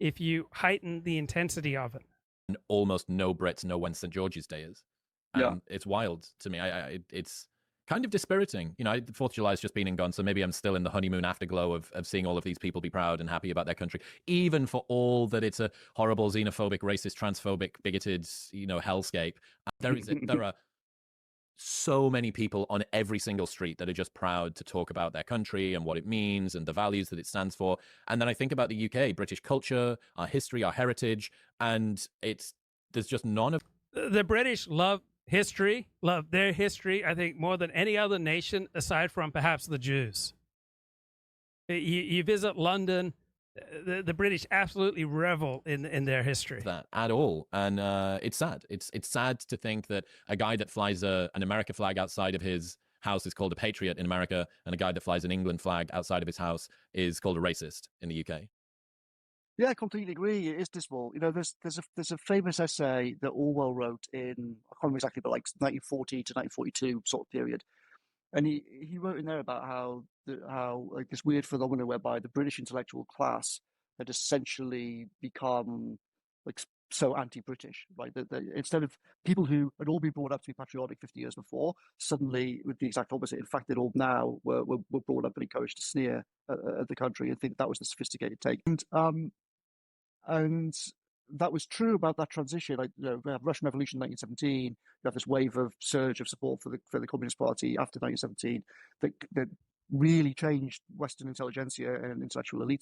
if you heighten the intensity of it. And almost no Brits know when St. George's Day is. Yeah. And it's wild to me. It's kind of dispiriting. The 4th of July has just been and gone, so maybe I'm still in the honeymoon afterglow of seeing all of these people be proud and happy about their country, even for all that it's a horrible, xenophobic, racist, transphobic, bigoted, hellscape. There are so many people on every single street that are just proud to talk about their country and what it means and the values that it stands for. And then I think about the UK, British culture, our history, our heritage, and there's just none of The British love history, love their history, I think, more than any other nation, aside from perhaps the Jews. You visit London, the British absolutely revel in their history. that at all. And it's sad. It's sad to think that a guy that flies an America flag outside of his house is called a patriot in America, and a guy that flies an England flag outside of his house is called a racist in the UK. Yeah, I completely agree. It is dismal. There's a famous essay that Orwell wrote in, I can't remember exactly, but like 1940 to 1942 sort of period, and he wrote in there about how like this weird phenomenon whereby the British intellectual class had essentially become like so anti-British, right? That instead of people who had all been brought up to be patriotic 50 years before, suddenly with the exact opposite. In fact, they all now were brought up and encouraged to sneer at the country and think that was the sophisticated take. And that was true about that transition. Like, we have Russian Revolution in 1917. You have this wave of surge of support for the Communist Party after 1917 that really changed Western intelligentsia and intellectual elite.